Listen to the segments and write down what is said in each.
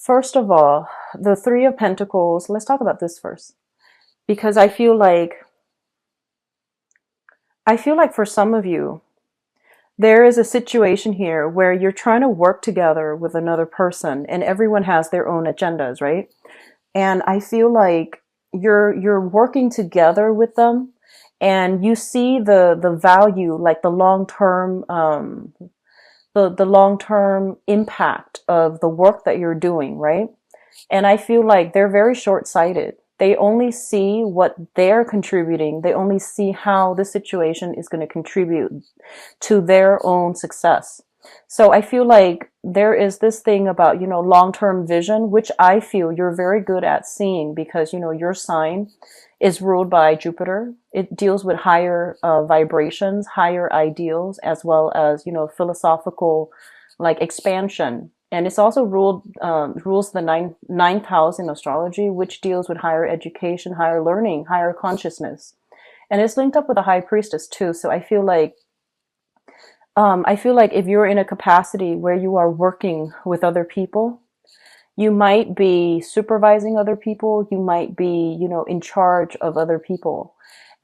First of all, the Three of Pentacles, let's talk about this first. Because I feel like for some of you, there is a situation here where you're trying to work together with another person and everyone has their own agendas, right? And I feel like you're working together with them and you see the value, like the long-term the long-term impact of the work that you're doing, right? And I feel like they're very short-sighted. They only see what they're contributing. They only see how the situation is going to contribute to their own success. So I feel like there is this thing about, long-term vision, which I feel you're very good at seeing because, your sign is ruled by Jupiter. It deals with higher vibrations, higher ideals, as well as, philosophical like expansion. And it's also rules the ninth house in astrology, which deals with higher education, higher learning, higher consciousness. And it's linked up with the high priestess too. So I feel like if you're in a capacity where you are working with other people, you might be supervising other people, you might be, in charge of other people.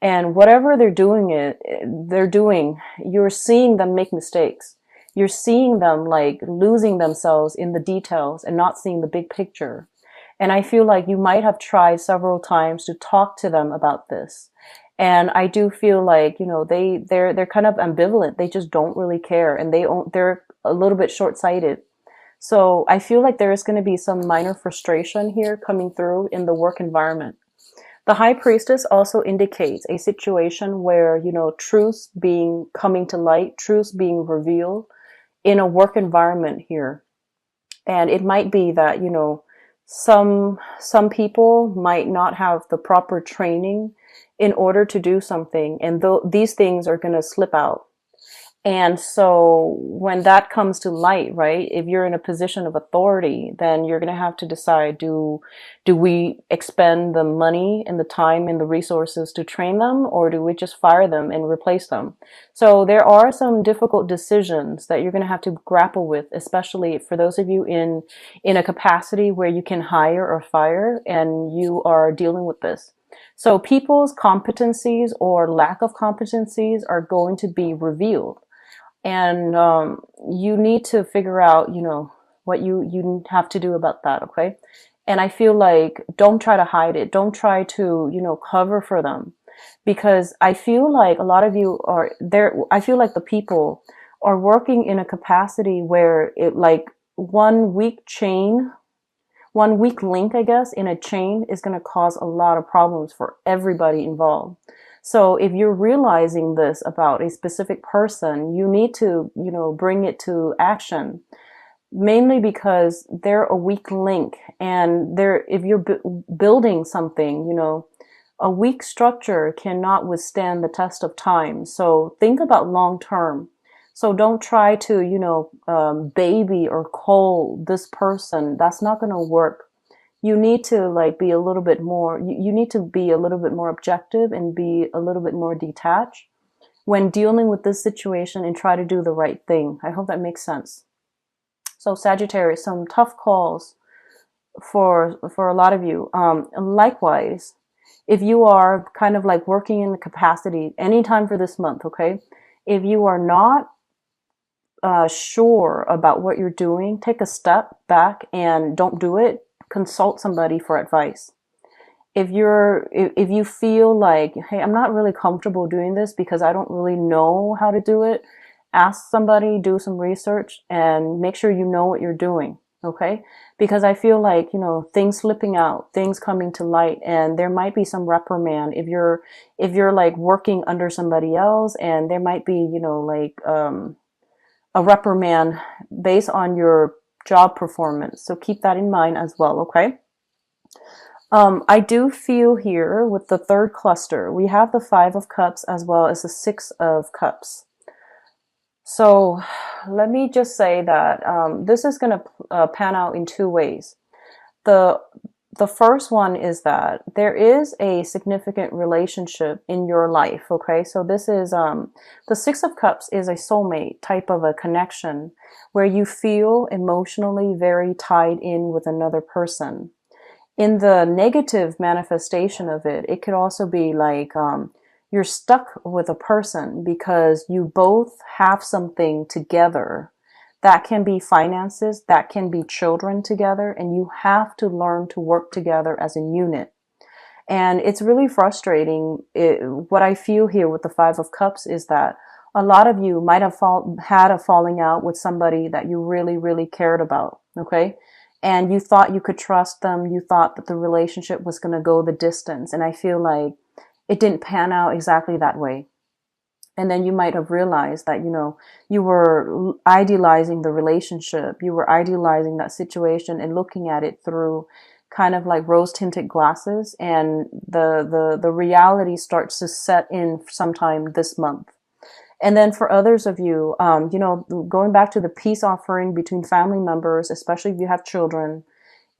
And whatever they're doing, you're seeing them make mistakes. You're seeing them like losing themselves in the details and not seeing the big picture. And I feel like you might have tried several times to talk to them about this. And I do feel like, they're kind of ambivalent. They just don't really care and they're a little bit short-sighted. So I feel like there is going to be some minor frustration here coming through in the work environment. The high priestess also indicates a situation where, truths being coming to light, truths being revealed in a work environment here. And it might be that, some people might not have the proper training in order to do something. And these things are going to slip out. And so when that comes to light, right, if you're in a position of authority, then you're going to have to decide, do we expend the money and the time and the resources to train them, or do we just fire them and replace them? So there are some difficult decisions that you're going to have to grapple with, especially for those of you in a capacity where you can hire or fire and you are dealing with this. So people's competencies or lack of competencies are going to be revealed. And you need to figure out, what you have to do about that, okay? And I feel like don't try to hide it. Don't try to, cover for them. Because I feel like a lot of you are there. I feel like the people are working in a capacity where it like one weak link, I guess, in a chain is going to cause a lot of problems for everybody involved. So if you're realizing this about a specific person, you need to, bring it to action, mainly because they're a weak link. And if you're building something, a weak structure cannot withstand the test of time. So think about long term. So don't try to, baby or cull this person. That's not going to work. You need to like be a little bit more, you need to be a little bit more objective and be a little bit more detached when dealing with this situation and try to do the right thing. I hope that makes sense. So Sagittarius, some tough calls for a lot of you. Likewise, if you are kind of like working in the capacity anytime for this month, okay? If you are not sure about what you're doing, take a step back and don't do it. Consult somebody for advice. If you feel like, hey, I'm not really comfortable doing this because I don't really know how to do it, ask somebody, do some research, and make sure you know what you're doing. Okay? Because I feel like, things slipping out, things coming to light, and there might be some reprimand if you're like working under somebody else, and there might be, a reprimand based on your job performance. So keep that in mind as well, okay? I do feel here with the third cluster, we have the Five of Cups as well as the Six of Cups. So let me just say that this is going to pan out in two ways. The The first one is that there is a significant relationship in your life. Okay. So this is, the Six of Cups is a soulmate type of a connection where you feel emotionally very tied in with another person. In the negative manifestation of it, it could also be like, you're stuck with a person because you both have something together. That can be finances, that can be children together, and you have to learn to work together as a unit. And it's really frustrating. What I feel here with the Five of Cups is that a lot of you might have had a falling out with somebody that you really, really cared about. Okay. And you thought you could trust them. You thought that the relationship was going to go the distance. And I feel like it didn't pan out exactly that way. And then you might have realized that, you were idealizing the relationship. You were idealizing that situation and looking at it through kind of like rose tinted glasses. And the reality starts to set in sometime this month. And then for others of you, going back to the peace offering between family members, especially if you have children,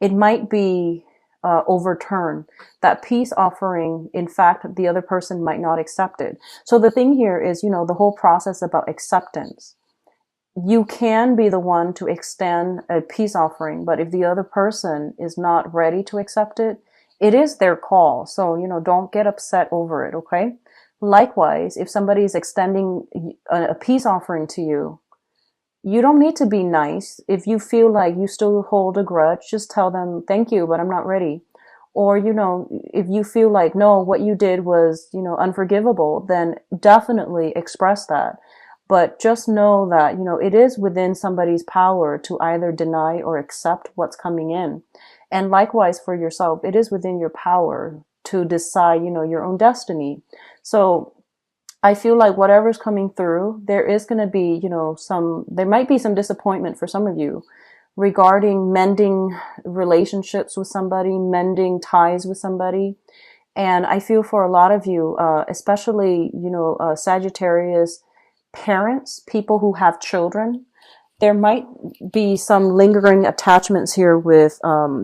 it might be overturned. That peace offering, in fact, the other person might not accept it. So the thing here is, the whole process about acceptance. You can be the one to extend a peace offering, but if the other person is not ready to accept it, it is their call. So, don't get upset over it, okay? Likewise, if somebody is extending a peace offering to you, you don't need to be nice. If you feel like you still hold a grudge, just tell them, thank you, but I'm not ready. Or, if you feel like, no, what you did was, unforgivable, then definitely express that. But just know that, it is within somebody's power to either deny or accept what's coming in. And likewise for yourself, it is within your power to decide, your own destiny. So I feel like whatever's coming through, there is going to be, there might be some disappointment for some of you regarding mending relationships with somebody, mending ties with somebody. And I feel for a lot of you, especially, Sagittarius parents, people who have children, there might be some lingering attachments here with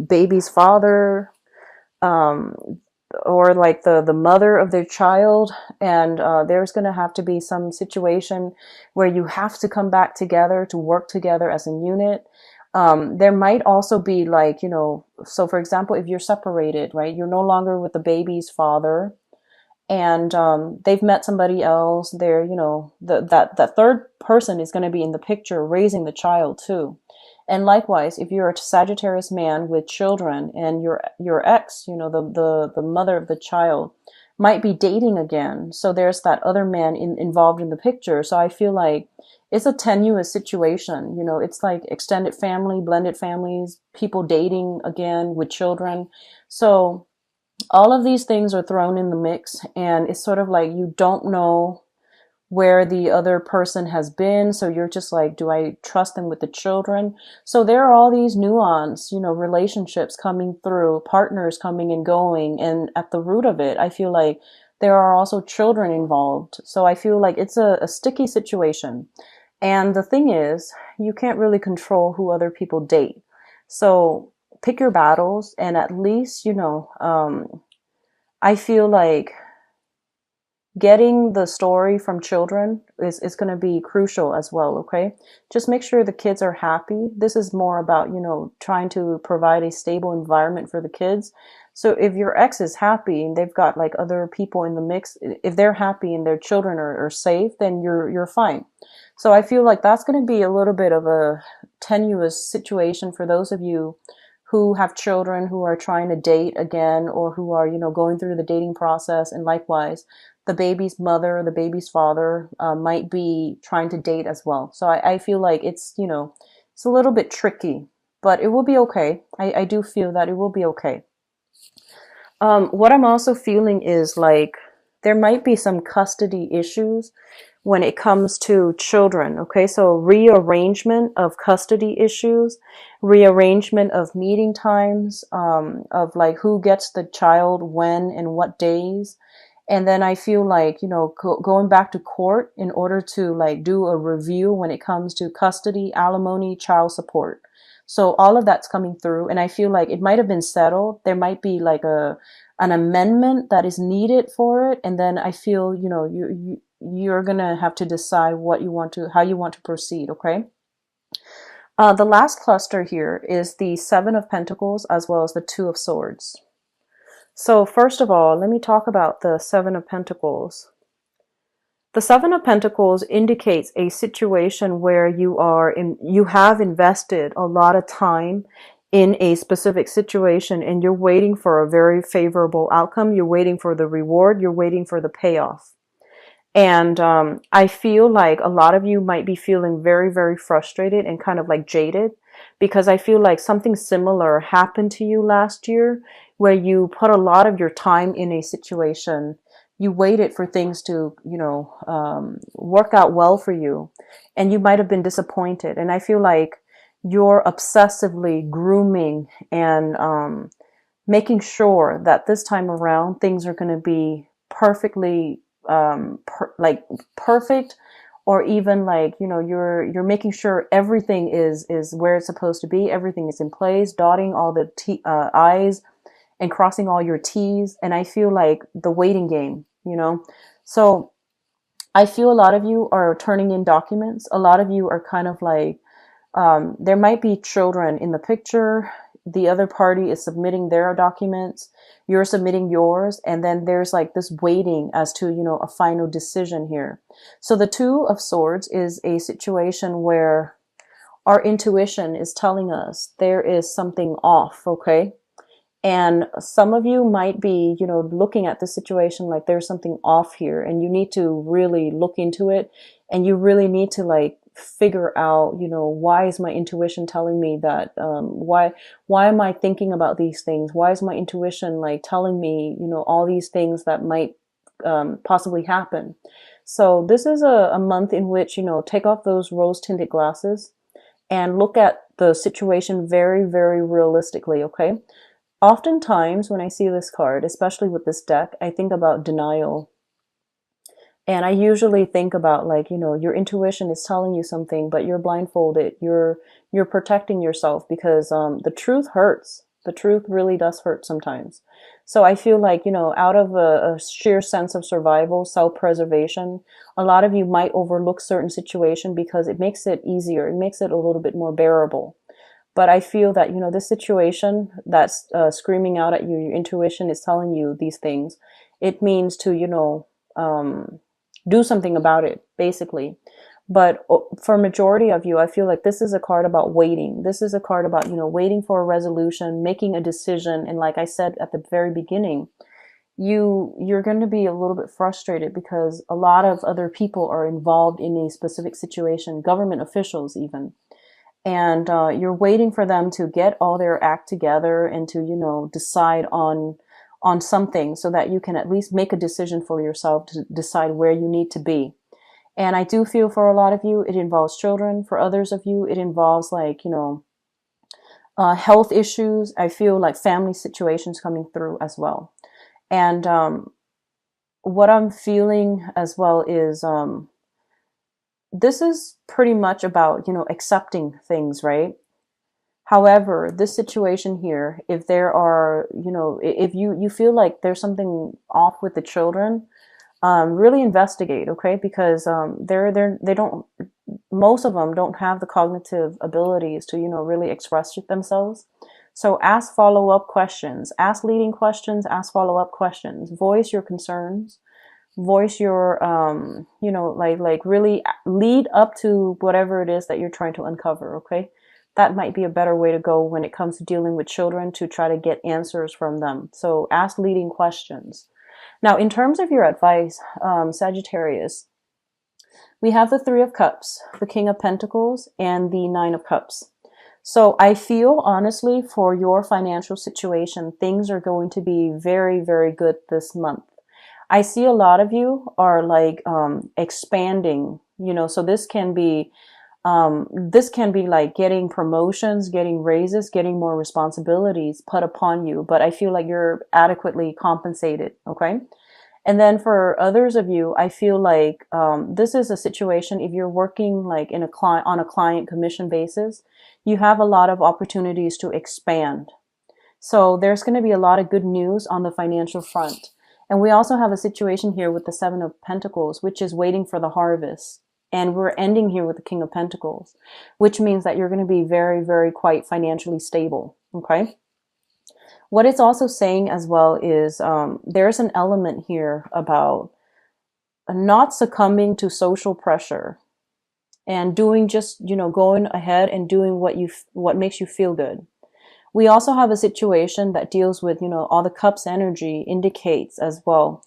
baby's father, um, or like the mother of their child. And there's going to have to be some situation where you have to come back together to work together as a unit. There might also be like, so for example, if you're separated, right, you're no longer with the baby's father, and they've met somebody else. They're, that third person is going to be in the picture raising the child too. And likewise, if you're a Sagittarius man with children and your ex, the mother of the child might be dating again. So there's that other man involved in the picture. So I feel like it's a tenuous situation. It's like extended family, blended families, people dating again with children. So all of these things are thrown in the mix, and it's sort of like you don't know where the other person has been. So you're just like, do I trust them with the children? So there are all these nuance, relationships coming through, partners coming and going. And at the root of it, I feel like there are also children involved. So I feel like it's a sticky situation. And the thing is, you can't really control who other people date. So pick your battles, and at least, I feel like getting the story from children is going to be crucial as well. Okay. Just make sure the kids are happy. This is more about, trying to provide a stable environment for the kids. So if your ex is happy and they've got like other people in the mix, if they're happy and their children are safe, then you're fine. So I feel like that's going to be a little bit of a tenuous situation for those of you who have children who are trying to date again, or who are, going through the dating process. And likewise, the baby's mother, the baby's father might be trying to date as well. So I feel like it's, it's a little bit tricky, but it will be okay. I do feel that it will be okay. What I'm also feeling is like there might be some custody issues when it comes to children. Okay, so rearrangement of custody issues, rearrangement of meeting times, of like who gets the child when and what days. And then I feel like, going back to court in order to like do a review when it comes to custody, alimony, child support. So all of that's coming through, and I feel like it might have been settled. There might be like an amendment that is needed for it, and then I feel, you're gonna have to decide how you want to proceed. Okay. The last cluster here is the Seven of Pentacles as well as the Two of Swords. So first of all, let me talk about the Seven of Pentacles. The Seven of Pentacles indicates a situation where you have invested a lot of time in a specific situation and you're waiting for a very favorable outcome. You're waiting for the reward. You're waiting for the payoff. And I feel like a lot of you might be feeling very, very frustrated and kind of like jaded, because I feel like something similar happened to you last year where you put a lot of your time in a situation. You waited for things to, work out well for you, and you might have been disappointed. And I feel like you're obsessively grooming and making sure that this time around things are going to be perfectly perfect, or even like, you're making sure everything is where it's supposed to be. Everything is in place, dotting all the I's and crossing all your T's. And I feel like the waiting game, so I feel a lot of you are turning in documents. A lot of you are kind of like, there might be children in the picture. The other party is submitting their documents. You're submitting yours. And then there's like this waiting as to, a final decision here. So the Two of Swords is a situation where our intuition is telling us there is something off. Okay. And some of you might be, looking at the situation like there's something off here, and you need to really look into it, and you really need to like figure out, why is my intuition telling me that? Why am I thinking about these things? Why is my intuition like telling me, all these things that might possibly happen? So this is a month in which, take off those rose-tinted glasses and look at the situation very, very realistically. Okay. Oftentimes when I see this card, especially with this deck, I think about denial. And I usually think about like, your intuition is telling you something, but you're blindfolded. You're protecting yourself because the truth hurts. The truth really does hurt sometimes. So I feel like, out of a sheer sense of survival, self-preservation, a lot of you might overlook certain situation because it makes it easier. It makes it a little bit more bearable. But I feel that, this situation that's screaming out at you, your intuition is telling you these things. It means to, do something about it, basically. But for majority of you, I feel like this is a card about waiting. This is a card about, waiting for a resolution, making a decision. And like I said at the very beginning, you're going to be a little bit frustrated because a lot of other people are involved in a specific situation, government officials even. And you're waiting for them to get all their act together and to, decide on something so that you can at least make a decision for yourself to decide where you need to be. And I do feel for a lot of you, it involves children. For others of you, it involves like, health issues. I feel like family situations coming through as well. And what I'm feeling as well is this is pretty much about, accepting things, right? However, this situation here, if there are, if you feel like there's something off with the children, really investigate, okay? Because they don't, most of them don't have the cognitive abilities to, really express themselves. So ask follow-up questions, ask leading questions, ask follow-up questions, voice your concerns, voice your, like really lead up to whatever it is that you're trying to uncover, okay? That might be a better way to go when it comes to dealing with children, to try to get answers from them. So ask leading questions. Now, in terms of your advice, Sagittarius, we have the Three of Cups, the King of Pentacles, and the Nine of Cups. So I feel honestly for your financial situation, things are going to be very, very good this month. I see a lot of you are like expanding, so this can be like getting promotions, getting raises, getting more responsibilities put upon you. But I feel like you're adequately compensated. Okay. And then for others of you, I feel like this is a situation, if you're working like on a client commission basis, you have a lot of opportunities to expand. So there's going to be a lot of good news on the financial front. And we also have a situation here with the Seven of Pentacles, which is waiting for the harvest. And we're ending here with the King of Pentacles, which means that you're going to be very, very quite financially stable. Okay. What it's also saying as well is there's an element here about not succumbing to social pressure and doing just, going ahead and doing what makes you feel good. We also have a situation that deals with, all the cups energy indicates as well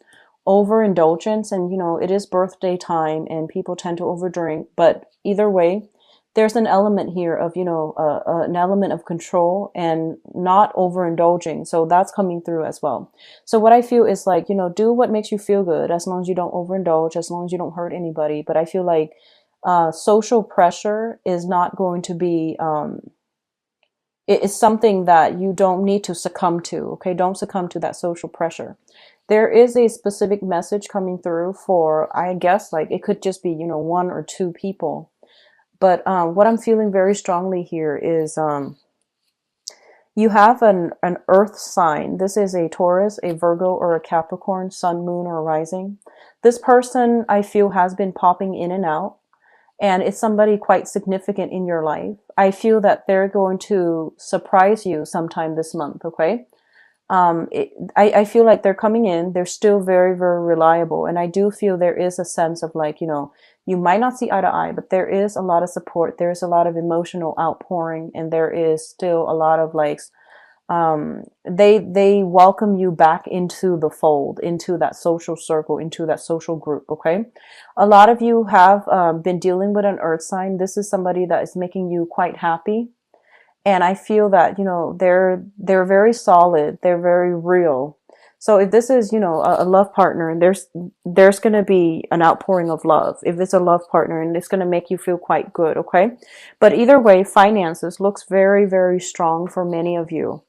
overindulgence, and it is birthday time and people tend to overdrink, but either way, there's an element here of, an element of control and not overindulging. So that's coming through as well. So what I feel is like, do what makes you feel good as long as you don't overindulge, as long as you don't hurt anybody. But I feel like social pressure is not going to be, it is something that you don't need to succumb to. Okay. Don't succumb to that social pressure. There is a specific message coming through for, I guess, like it could just be, one or two people. But what I'm feeling very strongly here is you have an earth sign. This is a Taurus, a Virgo, or a Capricorn, sun, moon, or rising. This person, I feel, has been popping in and out. And it's somebody quite significant in your life. I feel that they're going to surprise you sometime this month, okay? I feel like they're coming in. They're still very, very reliable. And I do feel there is a sense of like, you might not see eye to eye, but there is a lot of support. There's a lot of emotional outpouring. And there is still a lot of like, they welcome you back into the fold, into that social circle, into that social group. Okay. A lot of you have, been dealing with an earth sign. This is somebody that is making you quite happy. And I feel that, they're very solid. They're very real. So if this is, a love partner, and there's going to be an outpouring of love. If it's a love partner, and it's going to make you feel quite good. Okay. But either way, finances looks very, very strong for many of you.